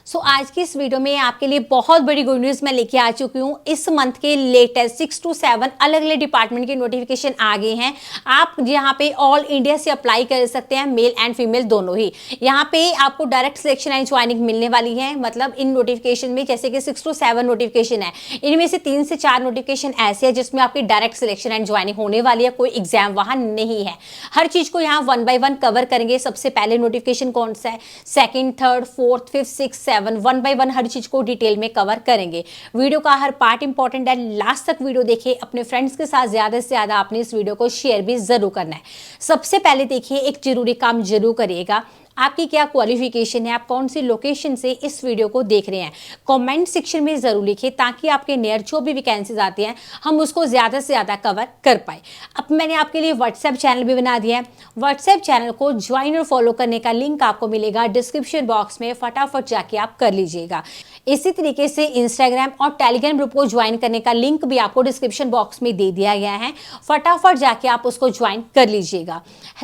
आज की इस वीडियो में आपके लिए बहुत बड़ी गुड न्यूज़ मैं लेके आ चुकी हूँ। इस मंथ के लेटेस्ट 6 to 7 अलग अलग डिपार्टमेंट के नोटिफिकेशन आ गए हैं। आप यहाँ पे ऑल इंडिया से अप्लाई कर सकते हैं, मेल एंड फीमेल दोनों ही। यहाँ पे आपको डायरेक्ट सिलेक्शन एंड ज्वाइनिंग मिलने वाली है। मतलब इन नोटिफिकेशन में जैसे कि 6 to 7 नोटिफिकेशन है, इनमें से 3 से 4 नोटिफिकेशन ऐसे है जिसमें आपकी डायरेक्ट सिलेक्शन एंड ज्वाइनिंग होने वाली है। कोई एग्जाम वहां नहीं है। हर चीज को यहाँ 1 by 1 कवर करेंगे। सबसे पहले नोटिफिकेशन कौन सा है, second, third, fourth, fifth, six, 7 1 by 1 हर चीज को डिटेल में कवर करेंगे। वीडियो का हर पार्ट इंपॉर्टेंट है, लास्ट तक वीडियो देखिए। अपने फ्रेंड्स के साथ ज्यादा से ज्यादा आपने इस वीडियो को शेयर भी जरूर करना है। सबसे पहले देखिए, एक जरूरी काम जरूर करिएगा। आपकी क्या क्वालिफिकेशन है, आप कौन सी लोकेशन से इस वीडियो को देख रहे हैं, कमेंट सेक्शन में जरूर लिखिए ताकि आपके नियर जो भी वैकेंसीज आती हैं हम उसको ज़्यादा से ज़्यादा कवर कर पाए। अब मैंने आपके लिए व्हाट्सएप चैनल भी बना दिया है। व्हाट्सएप चैनल को ज्वाइन और फॉलो करने का लिंक आपको मिलेगा डिस्क्रिप्शन बॉक्स में, फटाफट जाके आप कर लीजिएगा। इसी तरीके से इंस्टाग्राम और टेलीग्राम ग्रुप को ज्वाइन करने का लिंक भी आपको डिस्क्रिप्शन बॉक्स में दे दिया गया है। फटाफट जाके आप उसको ज्वाइन कर लीजिएगा।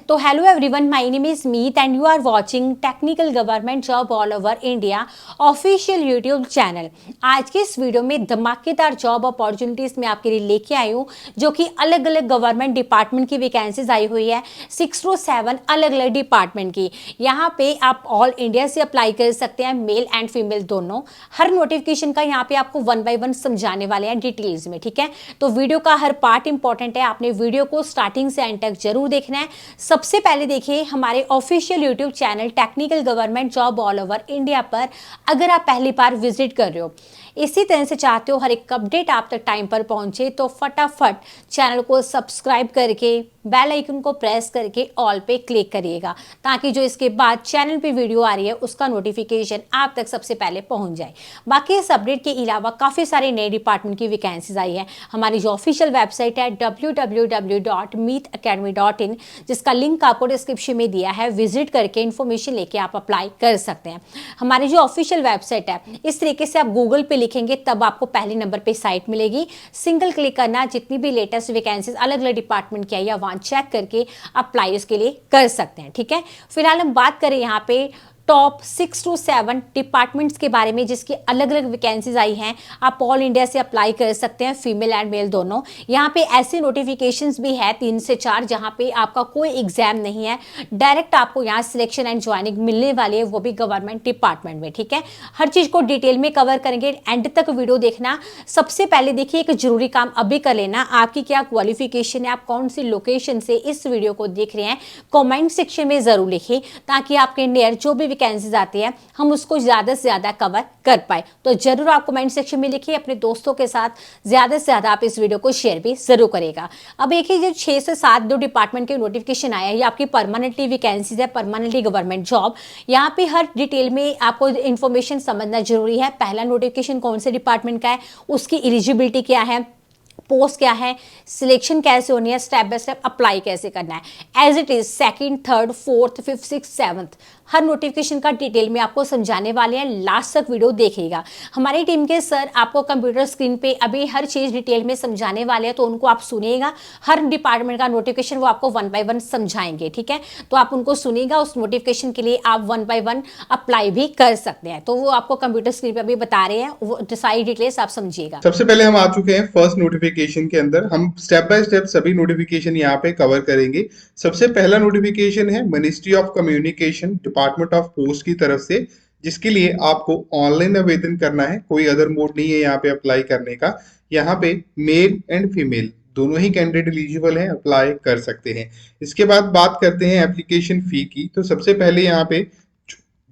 तो hello everyone, my name is Meet and you are watching technical government job all over India official YouTube channel. आज के इस वीडियो में धमाकेदार जॉब अपॉर्चुनिटीज में आपके लिए लेके आई हूँ, जो कि अलग अलग गवर्नमेंट डिपार्टमेंट की वैकेंसीज आई हुई है। 6 to 7 अलग अलग डिपार्टमेंट की। यहाँ पे आप ऑल इंडिया से अप्लाई कर सकते हैं, मेल एंड फीमेल दोनों। हर नोटिफिकेशन का यहाँ पे आपको 1 by 1 समझाने वाले हैं डिटेल्स में, ठीक है। तो वीडियो का हर पार्ट इंपॉर्टेंट है, आपने वीडियो को स्टार्टिंग से एंड तक जरूर देखना है। सबसे पहले देखिए, हमारे official YouTube channel technical government job all over India पर अगर आप पहली बार विजिट कर रहे हो, इसी तरह से चाहते हो हर एक अपडेट आप तक टाइम पर पहुंचे, तो फटाफट चैनल को सब्सक्राइब करके बेल आइकन को प्रेस करके ऑल पे क्लिक करिएगा, ताकि जो इसके बाद चैनल पे वीडियो आ रही है उसका नोटिफिकेशन आप तक सबसे पहले पहुंच जाए। बाकी इस अपडेट के अलावा काफ़ी सारे नए डिपार्टमेंट की वैकेंसीज आई है। हमारी जो ऑफिशियल वेबसाइट है www.meetacademy.in, जिसका लिंक आपको डिस्क्रिप्शन में दिया है, विजिट करके इन्फॉर्मेशन लेके आप अप्लाई कर सकते हैं। हमारी जो ऑफिशियल वेबसाइट है, इस तरीके से आप गूगल पे लिखेंगे तब आपको पहले नंबर पे साइट मिलेगी। सिंगल क्लिक करना, जितनी भी लेटेस्ट वैकेंसीज अलग अलग डिपार्टमेंट की आई है वहां चेक करके अप्लाई उसके लिए कर सकते हैं, ठीक है। फिलहाल हम बात करें यहाँ पे टॉप 6 to 7 डिपार्टमेंट्स के बारे में जिसकी अलग अलग वैकेंसीज आई हैं। आप ऑल इंडिया से अप्लाई कर सकते हैं, फीमेल एंड मेल दोनों। यहाँ पे ऐसे नोटिफिकेशंस भी है 3 से 4 जहाँ पे आपका कोई एग्जाम नहीं है, डायरेक्ट आपको यहाँ सिलेक्शन एंड ज्वाइनिंग मिलने वाली है, वो भी गवर्नमेंट डिपार्टमेंट में, ठीक है। हर चीज़ को डिटेल में कवर करेंगे, एंड तक वीडियो देखना। सबसे पहले देखिए, एक जरूरी काम अभी कर लेना, आपकी क्या क्वालिफिकेशन है, आप कौन सी लोकेशन से इस वीडियो को देख रहे हैं, कॉमेंट सेक्शन में जरूर लिखिए ताकि आपके नियर जो भी वैकेंसीज आती है हम उसको ज्यादा से ज्यादा कवर कर पाए। तो जरूर आप कमेंट सेक्शन में लिखिए, अपने दोस्तों के साथ ज्यादा से ज्यादा आप इस वीडियो को शेयर भी जरूर करेगा। अब देखिए, जो 6 से 7 दो डिपार्टमेंट के नोटिफिकेशन आया है, ये आपकी परमानेंटली वैकेंसीज है, परमानेंटली गवर्नमेंट जॉब। यहाँ पे हर डिटेल में आपको इन्फॉर्मेशन समझना जरूरी है। पहला नोटिफिकेशन कौन से डिपार्टमेंट का है, उसकी एलिजिबिलिटी क्या है, पोस्ट क्या है, सिलेक्शन कैसे होनी है, स्टेप बाय स्टेप अप्लाई कैसे करना है, as it is second, third, fourth, fifth, six, seventh हर नोटिफिकेशन का डिटेल में आपको समझाने वाले हैं। लास्ट तक वीडियो देखिएगा। हमारी टीम के सर आपको कंप्यूटर स्क्रीन पे अभी हर चीज़ डिटेल में समझाने वाले हैं, तो उनको आप सुनिएगा। हर डिपार्टमेंट का नोटिफिकेशन वो आपको 1 by 1 समझाएंगे, ठीक है। तो आप उनको सुनिएगा, उस नोटिफिकेशन के लिए आप 1 by 1 अप्लाई भी कर सकते हैं। तो वो आपको कंप्यूटर स्क्रीन पर अभी बता रहे हैं, वो सारी डिटेल्स आप समझिएगा। सबसे पहले हम आ चुके हैं फर्स्ट नोटिफिकेशन के अंदर। हम स्टेप बाय स्टेप सभी नोटिफिकेशन यहाँ पे कवर करेंगे। सबसे पहला नोटिफिकेशन है ministry of communication department of post की तरफ से, जिसके लिए आपको ऑनलाइन आवेदन करना है। कोई अदर मोड नहीं है यहाँ पे अप्लाई करने का। यहाँ पे मेल एंड फीमेल दोनों ही कैंडिडेट एलिजिबल हैं, अप्लाई कर सकते हैं। इसके बाद बात करते हैं एप्लीकेशन फी की। तो सबसे पहले यहाँ पे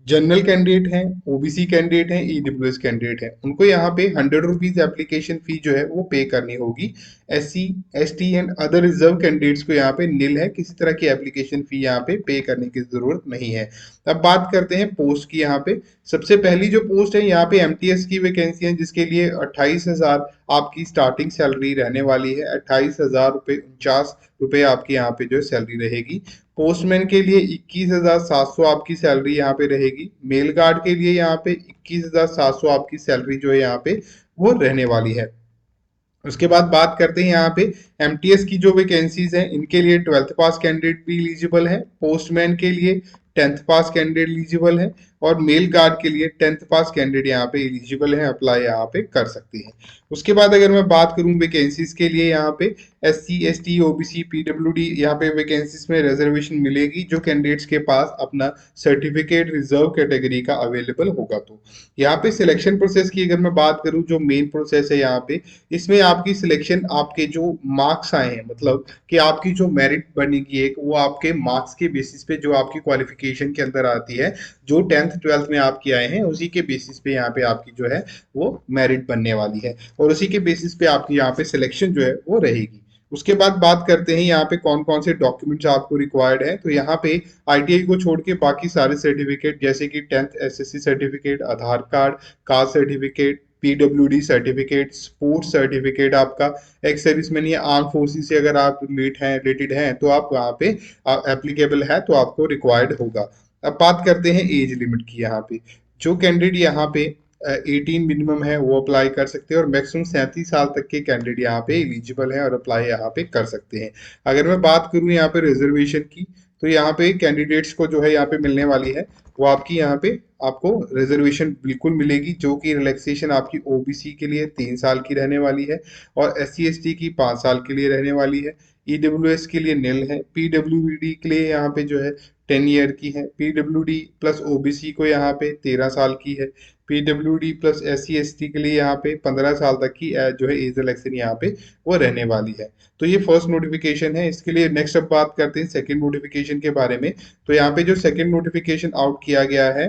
जनरल कैंडिडेट हैं, ओबीसी कैंडिडेट हैं, ईडब्ल्यूएस कैंडिडेट हैं, उनको यहाँ पे 100 रुपीज एप्लीकेशन फी जो है वो पे करनी होगी। SC, ST and other reserve candidates को यहाँ पे निल है, किसी तरह की एप्लीकेशन फी यहाँ पे करने की जरूरत नहीं है। अब बात करते हैं पोस्ट की। यहाँ पे सबसे पहली जो पोस्ट है यहाँ पे एमटीएस की वैकेंसी है, जिसके लिए 28,000 आपकी स्टार्टिंग सैलरी रहने वाली है। 28,049 आपकी यहाँ पे जो सैलरी रहेगी। पोस्टमैन के लिए 21,700 आपकी सैलरी यहाँ पे रहेगी। मेल गार्ड के लिए यहाँ पे 21,700 आपकी सैलरी जो है यहाँ पे वो रहने वाली है। उसके बाद बात करते हैं यहाँ पे एमटीएस की जो वैकेंसीज हैं इनके लिए 12th पास कैंडिडेट भी एलिजिबल है, पोस्टमैन के लिए 10th पास कैंडिडेट एलिजिबल है और मेल गार्ड के लिए 10th पास कैंडिडेट यहाँ पे एलिजिबल है, अप्लाई यहाँ पे कर सकते हैं। उसके बाद अगर मैं बात करूं वैकेंसीज के लिए यहाँ पे एससी एसटी ओबीसी पीडब्ल्यूडी यहाँ पे वैकेंसीज में रिजर्वेशन मिलेगी जो कैंडिडेट्स के पास अपना सर्टिफिकेट रिजर्व कैटेगरी का अवेलेबल होगा। तो यहाँ पे सिलेक्शन प्रोसेस की अगर मैं बात करूं जो मेन प्रोसेस है यहाँ पे, इसमें आपकी सिलेक्शन आपके जो मार्क्स आए हैं, मतलब कि आपकी जो मेरिट बनेगी एक, वो आपके मार्क्स के बेसिस पे जो आपकी क्वालिफिकेशन के अंदर आती है, जो 10th 12th में आपकी आए हैं उसी के बेसिस पे यहाँ पे आपकी जो है वो मेरिट बनने वाली है और उसी के बेसिस पे आपकी यहाँ पे सिलेक्शन जो है वो रहेगी। उसके बाद बात करते हैं यहाँ पे कौन कौन से डॉक्यूमेंट्स आपको रिक्वायर्ड है। तो यहाँ पे आईटीआई को छोड़ के बाकी सारे सर्टिफिकेट जैसे कि 10th SSC certificate, Aadhaar card, caste certificate, PWD certificate, sports certificate, आपका एक्स सर्विसमैन या आर्म फोर्सेस से अगर आप रिलेटेड हैं तो आप वहाँ पे एप्लीकेबल है तो आपको रिक्वायर्ड होगा। अब बात करते हैं एज लिमिट की। यहाँ पे जो कैंडिडेट यहाँ पे 18 मिनिमम है वो अप्लाई कर सकते हैं और मैक्सिमम 37 साल तक के कैंडिडेट यहाँ पे एलिजिबल है और अप्लाई यहाँ पे कर सकते हैं। अगर मैं बात करूँ यहाँ पे रिजर्वेशन की, तो यहाँ पे कैंडिडेट्स को जो है यहाँ पे मिलने वाली है वो आपकी यहाँ पे आपको रिजर्वेशन बिल्कुल मिलेगी, जो कि रिलैक्सेशन आपकी ओबीसी के लिए 3 साल की रहने वाली है और एससी एसटी की 5 साल के लिए रहने वाली है। ईडब्ल्यूएस के लिए निल है, पीडब्ल्यूडी के लिए यहाँ पे जो है 10 ईयर की है, पीडब्ल्यूडी प्लस ओबीसी को यहाँ पे 13 साल की है, पीडब्ल्यूडी प्लस एससी एसटी के लिए यहाँ पे 15 साल तक की जो है एज रिलैक्सेशन यहाँ पे वो रहने वाली है। तो ये फर्स्ट नोटिफिकेशन है। इसके लिए नेक्स्ट अब बात करते हैं सेकंड नोटिफिकेशन के बारे में। तो यहाँ पे जो सेकंड नोटिफिकेशन आउट किया गया है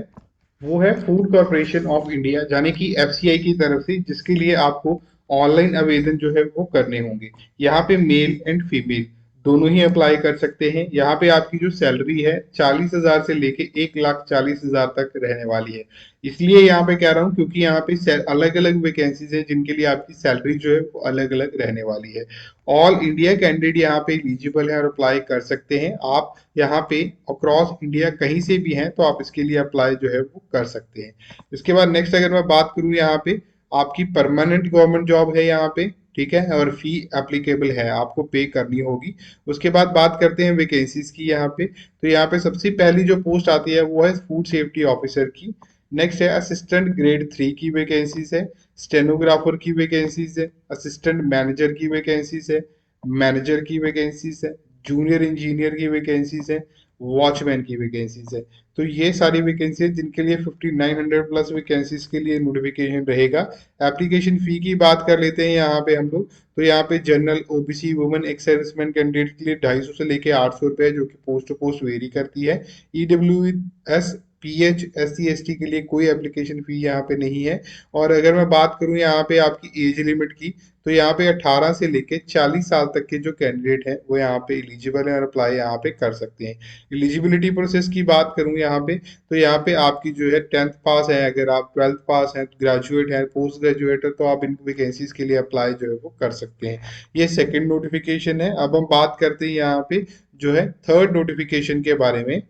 वो है फूड कॉर्पोरेशन ऑफ इंडिया यानी कि एफसीआई की तरफ से, जिसके लिए आपको ऑनलाइन आवेदन जो है वो करने होंगे। यहाँ पे मेल एंड फीमेल दोनों ही अप्लाई कर सकते हैं। यहाँ पे आपकी जो सैलरी है 40,000 से लेके 1,40,000 तक रहने वाली है। इसलिए यहाँ पे कह रहा हूँ क्योंकि यहाँ पे अलग अलग वैकेंसीज है जिनके लिए आपकी सैलरी जो है वो अलग अलग रहने वाली है। ऑल इंडिया कैंडिडेट यहाँ पे एलिजिबल है और अप्लाई कर सकते हैं। आप यहाँ पे अक्रॉस इंडिया कहीं से भी हैं तो आप इसके लिए अप्लाई जो है वो कर सकते हैं। इसके बाद नेक्स्ट अगर मैं बात करूँ यहाँ पे आपकी परमानेंट गवर्नमेंट जॉब है यहाँ पे, ठीक है, और फी एप्लीकेबल है, आपको पे करनी होगी। उसके बाद बात करते हैं वैकेंसीज की यहाँ पे। तो यहाँ पे सबसे पहली जो पोस्ट आती है वो है फूड सेफ्टी ऑफिसर की। नेक्स्ट है असिस्टेंट ग्रेड 3 की वैकेंसीज है, स्टेनोग्राफर की वैकेंसीज है, असिस्टेंट मैनेजर की वैकेंसीज है, मैनेजर की वैकेंसीज है, जूनियर इंजीनियर की वैकेंसीज है, वॉचमैन की वैकेंसीज है। तो ये सारी वैकेंसी है जिनके लिए 5900 प्लस वैकेंसीज के लिए नोटिफिकेशन रहेगा। एप्लीकेशन फी की बात कर लेते हैं यहाँ पे हम लोग। तो यहाँ पे general OBC women ex serviceman candidate के लिए 250 से लेके 800 रुपए, जो कि पोस्ट टू पोस्ट वेरी करती है। ईडब्ल्यूएस पीएच एससी एसटी के लिए कोई एप्लीकेशन फी यहाँ पे नहीं है। और अगर मैं बात करूँ यहाँ पे आपकी एज लिमिट की, तो यहाँ पे 18 से लेके 40 साल तक के जो कैंडिडेट हैं वो यहाँ पे एलिजिबल है और अप्लाई यहाँ पे कर सकते हैं। एलिजिबिलिटी प्रोसेस की बात करूँ यहाँ पे, तो यहाँ पे आपकी जो है 10th पास है, अगर आप 12th पास हैं, ग्रेजुएट है, पोस्ट ग्रेजुएट है, तो आप इन वैकेंसीज के लिए अप्लाई जो है वो कर सकते हैं। ये सेकेंड नोटिफिकेशन है। अब हम बात करते हैं यहाँ पे जो है थर्ड नोटिफिकेशन के बारे में।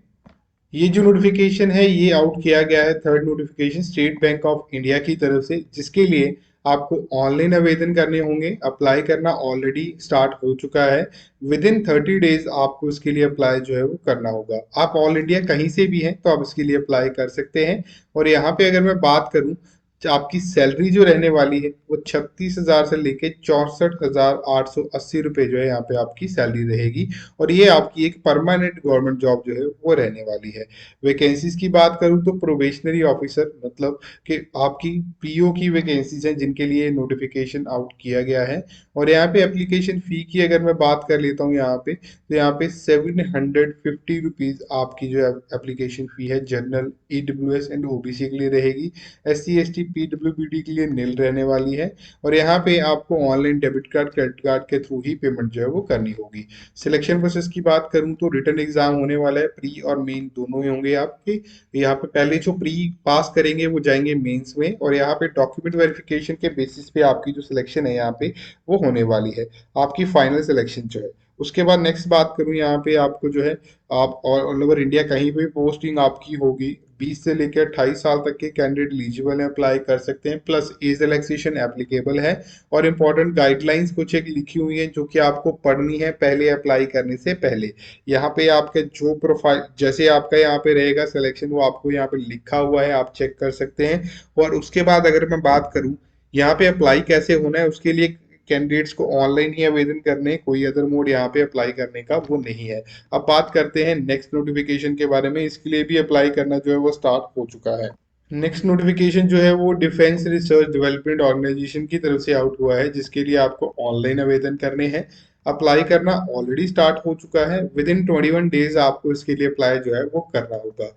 ये जो नोटिफिकेशन है ये आउट किया गया है, third notification state bank of India की तरफ से, जिसके लिए आपको ऑनलाइन आवेदन करने होंगे। अप्लाई करना ऑलरेडी स्टार्ट हो चुका है। विद इन 30 डेज आपको इसके लिए अप्लाई जो है वो करना होगा। आप ऑल इंडिया कहीं से भी हैं तो आप इसके लिए अप्लाई कर सकते हैं। और यहाँ पे अगर मैं बात करूँ, आपकी सैलरी जो रहने वाली है वो 36,000 से लेके 64,880 रुपए जो है यहाँ पे आपकी सैलरी रहेगी। और ये आपकी एक परमानेंट गवर्नमेंट जॉब जो है वो रहने वाली है। वैकेंसीज की बात करूँ तो प्रोबेशनरी ऑफिसर, मतलब कि आपकी पीओ की वैकेंसीज हैं जिनके लिए नोटिफिकेशन आउट किया गया है। और यहाँ पे एप्लीकेशन फ़ी की अगर मैं बात कर लेता हूँ यहाँ पे, तो यहाँ पे 750 रुपीज़ आपकी जो एप्लीकेशन फ़ी है जनरल ईडब्ल्यूएस एंड ओबीसी के लिए रहेगी। एससी एसटी पीडब्ल्यूबीडी के लिए निल रहने वाली है। और यहाँ पे आपको online debit card credit card के थ्रू ही पेमेंट जो है वो करनी होगी। सिलेक्शन प्रोसेस की बात करूँ तो रिटन एग्जाम होने वाला है, प्री और मेन दोनों ही होंगे आपके। यहाँ पे पहले जो प्री पास करेंगे वो जाएंगे मेंस में, और यहाँ पे डॉक्यूमेंट वेरिफिकेशन के बेसिस पे आपकी जो सिलेक्शन है यहाँ पे वो होने वाली है, आपकी फाइनल सिलेक्शन जो है। उसके बाद नेक्स्ट बात करूँ यहाँ पे आपको जो है आप ऑल ओवर इंडिया कहीं भी पोस्टिंग आपकी होगी 20 से लेकर 28 साल तक के कैंडिडेट एलिजिबल हैं, अप्लाई कर सकते हैं, प्लस एज रिलैक्सेशन एप्लीकेबल है। और इंपॉर्टेंट गाइडलाइंस कुछ एक लिखी हुई है जो कि आपको पढ़नी है पहले अप्लाई करने से पहले। यहाँ पे आपके जो प्रोफाइल जैसे आपका यहाँ पे रहेगा सिलेक्शन, वो आपको यहाँ पे लिखा हुआ है, आप चेक कर सकते हैं। और उसके बाद अगर मैं बात करूँ यहाँ पे अप्लाई कैसे होना है, उसके लिए कैंडिडेट्स को ऑनलाइन ही आवेदन करने, कोई अदर मोड यहाँ पे अप्लाई करने का वो नहीं है। अब बात करते हैं नेक्स्ट नोटिफिकेशन के बारे में। इसके लिए भी अप्लाई करना जो है वो स्टार्ट हो चुका है। नेक्स्ट नोटिफिकेशन जो है वो डिफेंस रिसर्च डेवलपमेंट ऑर्गेनाइजेशन की तरफ से आउट हुआ है, जिसके लिए आपको ऑनलाइन आवेदन करने हैं। अप्लाई करना ऑलरेडी स्टार्ट हो चुका है। विद इन 21 डेज आपको इसके लिए अप्लाई जो है वो करना होगा।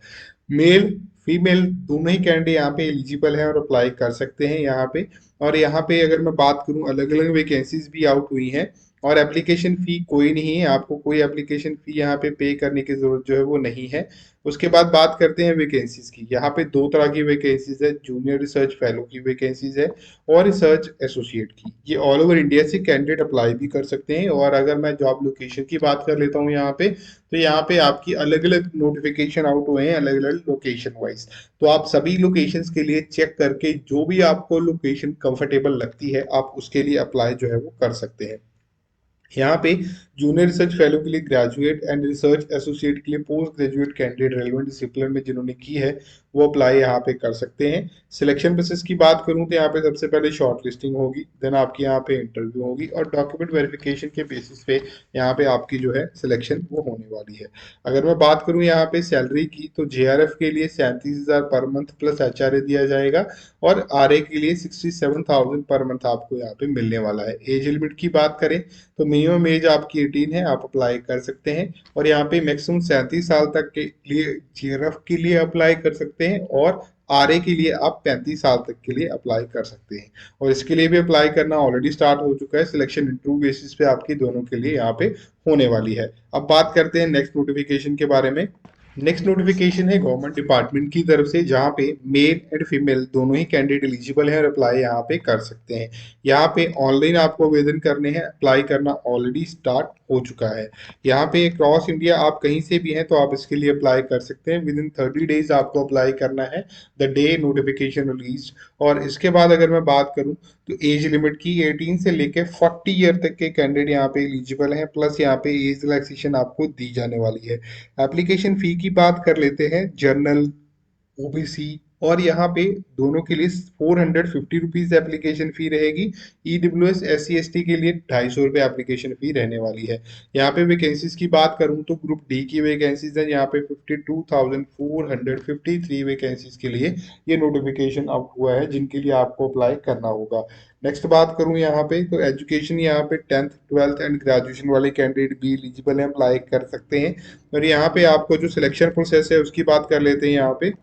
मेल फीमेल दोनों ही कैंडिडेट यहाँ पे एलिजिबल है और अप्लाई कर सकते हैं यहाँ पे। और यहाँ पे अगर मैं बात करूँ, अलग अलग वैकेंसीज भी आउट हुई हैं और एप्लीकेशन फ़ी कोई नहीं है, आपको कोई एप्लीकेशन फ़ी यहाँ पे करने की ज़रूरत जो है वो नहीं है। उसके बाद बात करते हैं वैकेंसीज की। यहाँ पे दो तरह की वैकेंसीज है, जूनियर रिसर्च फेलो की वैकेंसीज है और रिसर्च एसोसिएट की। ये ऑल ओवर इंडिया से कैंडिडेट अप्लाई भी कर सकते हैं। और अगर मैं जॉब लोकेशन की बात कर लेता हूँ यहाँ पे, तो यहाँ पे आपकी अलग अलग नोटिफिकेशन आउट हुए हैं अलग अलग लोकेशन वाइज। तो आप सभी लोकेशंस के लिए चेक करके जो भी आपको लोकेशन कंफर्टेबल लगती है आप उसके लिए अप्लाई जो है वो कर सकते हैं। यहाँ पे जूनियर रिसर्च फेलो के लिए ग्रेजुएट एंड रिसर्च एसोसिएट के लिए post graduate candidate relevant discipline में जिन्होंने की है वो अप्लाई यहाँ पे कर सकते हैं। सिलेक्शन प्रोसेस की बात करूँ तो यहाँ पे सबसे पहले शॉर्ट लिस्टिंग होगी, देन आपकी यहाँ पे इंटरव्यू होगी और डॉक्यूमेंट वेरिफिकेशन के बेसिस पे यहाँ पे आपकी जो है सिलेक्शन वो होने वाली है। अगर मैं बात करूँ यहाँ पे सैलरी की, तो जेआरएफ के लिए 37,000 पर मंथ प्लस एचआरए दिया जाएगा और आरए के लिए 67,000 पर मंथ आपको यहाँ पे मिलने वाला है। एज लिमिट की बात करें तो मिनिमम एज आपकी 18 है, आप अप्लाई कर सकते हैं। और यहाँ पे मैक्सिमम 37 साल तक के लिए जेआरएफ के लिए अप्लाई कर सकते हैं और आरए के लिए आप 35 साल तक के लिए अप्लाई कर सकते हैं। और इसके लिए भी अप्लाई करना ऑलरेडी स्टार्ट हो चुका है। सिलेक्शन इंटरव्यू बेसिस पे आपकी दोनों के लिए यहाँ पे होने वाली है। अब बात करते हैं नेक्स्ट नोटिफिकेशन के बारे में। नेक्स्ट नोटिफिकेशन है गवर्नमेंट डिपार्टमेंट की तरफ से, जहाँ पे मेल एंड फीमेल दोनों ही कैंडिडेट एलिजिबल हैं और अप्लाई यहाँ पे कर सकते हैं। यहाँ पे ऑनलाइन आपको आवेदन करने हैं, अप्लाई करना ऑलरेडी स्टार्ट हो चुका है। यहाँ पे क्रॉस इंडिया आप कहीं से भी हैं तो आप इसके लिए अप्लाई कर सकते हैं। विद इन 30 डेज आपको अप्लाई करना है द डे नोटिफिकेशन रिलीज। और इसके बाद अगर मैं बात करूँ तो एज लिमिट की 18 से लेके 40 ईयर तक के कैंडिडेट यहाँ पे एलिजिबल हैं, प्लस यहाँ पे एज रिलैक्सेशन आपको दी जाने वाली है। एप्लीकेशन फी की बात कर लेते हैं। जर्नल, ओबीसी और यहाँ पे दोनों के लिए 450 रुपीज एप्लीकेशन फी रहेगी। ईडब्ल्यूएस SC ST के लिए 250 रुपये एप्लीकेशन फी रहने वाली है। यहाँ पे वैकेंसीज की बात करूँ तो ग्रुप डी की वैकेंसीज है, यहाँ पे 52,453 वैकेंसीज के लिए ये नोटिफिकेशन आउट हुआ है जिनके लिए आपको अप्लाई करना होगा। नेक्स्ट बात करूँ यहाँ पे तो एजुकेशन, यहाँ पे 10th 12th एंड ग्रेजुएशन वाले कैंडिडेट भी एलिजिबल हैं, अप्लाई कर सकते हैं। और यहाँ पे आपको जो सिलेक्शन प्रोसेस है उसकी बात कर लेते हैं। यहाँ पे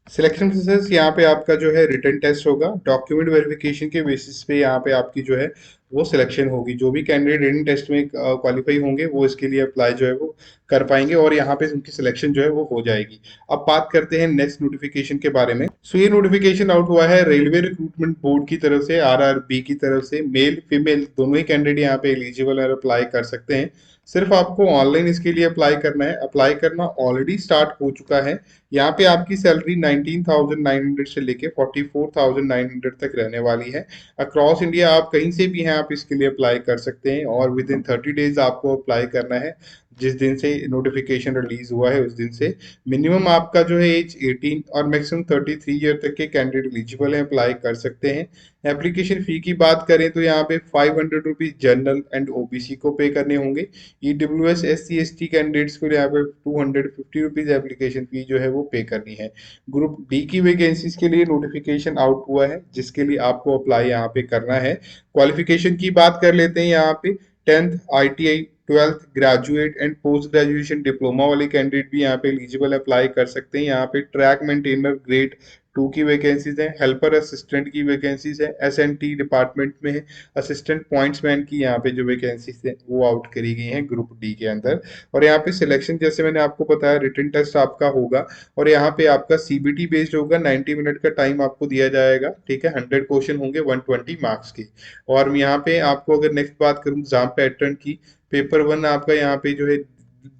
सिलेक्शन प्रोसेस, यहाँ पे आपका जो है रिटन टेस्ट होगा, डॉक्यूमेंट वेरिफिकेशन के बेसिस पे यहाँ पे आपकी जो है वो सिलेक्शन होगी। जो भी कैंडिडेट रिटन टेस्ट में क्वालिफाई होंगे वो इसके लिए अप्लाई जो है वो कर पाएंगे और यहाँ पे उनकी सिलेक्शन जो है वो हो जाएगी। अब बात करते हैं नेक्स्ट नोटिफिकेशन के बारे में। सो ये नोटिफिकेशन आउट हुआ है रेलवे रिक्रूटमेंट बोर्ड की तरफ से, RRB की तरफ से। मेल फीमेल दोनों ही कैंडिडेट यहाँ पे एलिजिबल और अप्लाई कर सकते हैं। सिर्फ आपको ऑनलाइन इसके लिए अप्लाई करना है। अप्लाई करना ऑलरेडी स्टार्ट हो चुका है। यहाँ पे आपकी सैलरी 19,900 से लेके 44,900 तक रहने वाली है। अक्रॉस इंडिया आप कहीं से भी हैं आप इसके लिए अप्लाई कर सकते हैं और विद इन 30 डेज आपको अप्लाई करना है। जिस दिन से नोटिफिकेशन रिलीज हुआ है उस दिन से। मिनिमम आपका जो है एज 18 और मैक्सिमम 33 ईयर तक के कैंडिडेट एलिजिबल हैं, अप्लाई कर सकते हैं। एप्लीकेशन फी की बात करें तो यहाँ पे 500 रुपीज जनरल एंड ओबीसी को पे करने होंगे। ईडब्ल्यूएस SC ST कैंडिडेट्स को यहाँ पे 250 रुपीज एप्लीकेशन फी जो है वो पे करनी है। ग्रुप डी की वैकेंसीज के लिए नोटिफिकेशन आउट हुआ है जिसके लिए आपको अप्लाई यहाँ पे करना है। क्वालिफिकेशन की बात कर लेते हैं। यहाँ पे 10th ITI 12th graduate and post graduation diploma वाले कैंडिडेट भी यहाँ पे एलिजिबल अप्लाई कर सकते हैं। यहाँ पे ट्रैक मेंटेनर ग्रेड 2 की वैकेंसीज है, हेल्पर असिस्टेंट की वैकेंसीज है, SNT डिपार्टमेंट में है, असिस्टेंट पॉइंट्समैन की यहाँ पे जो वैकेंसीज है वो आउट करी गई हैं ग्रुप डी के अंदर। और यहाँ पे सिलेक्शन जैसे मैंने आपको बताया रिटन टेस्ट आपका होगा और यहाँ पे आपका CBT बेस्ड होगा। 90 मिनट का टाइम आपको दिया जाएगा, ठीक है। 100 क्वेश्चन होंगे 120 मार्क्स के। और यहाँ पे आपको अगर नेक्स्ट बात करूँ एग्जाम पैटर्न की, पेपर 1 आपका यहाँ पे जो है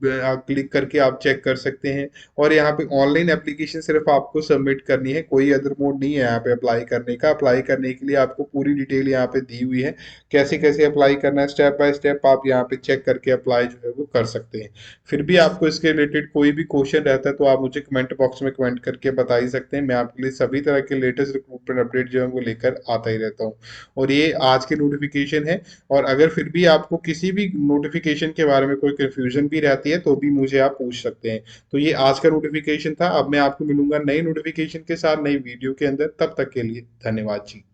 क्लिक करके आप चेक कर सकते हैं। और यहाँ पे ऑनलाइन एप्लीकेशन सिर्फ आपको सबमिट करनी है, कोई अदर मोड नहीं है यहाँ पे अप्लाई करने का। अप्लाई करने के लिए आपको पूरी डिटेल यहाँ पे दी हुई है, कैसे कैसे अप्लाई करना है, स्टेप बाय स्टेप आप यहाँ पे चेक करके अप्लाई जो है वो कर सकते हैं। फिर भी आपको इसके रिलेटेड कोई भी क्वेश्चन रहता है तो आप मुझे कमेंट बॉक्स में कमेंट करके बता ही सकते हैं। मैं आपके लिए सभी तरह के लेटेस्ट रिक्रूटमेंट अपडेट जो है वो लेकर आता ही रहता हूँ। और ये आज की नोटिफिकेशन है। और अगर फिर भी आपको किसी भी नोटिफिकेशन के बारे में कोई कंफ्यूजन भी रहती है तो भी मुझे आप पूछ सकते हैं। तो ये आज का नोटिफिकेशन था। अब मैं आपको मिलूंगा नई नोटिफिकेशन के साथ नई वीडियो के अंदर। तब तक के लिए धन्यवाद जी।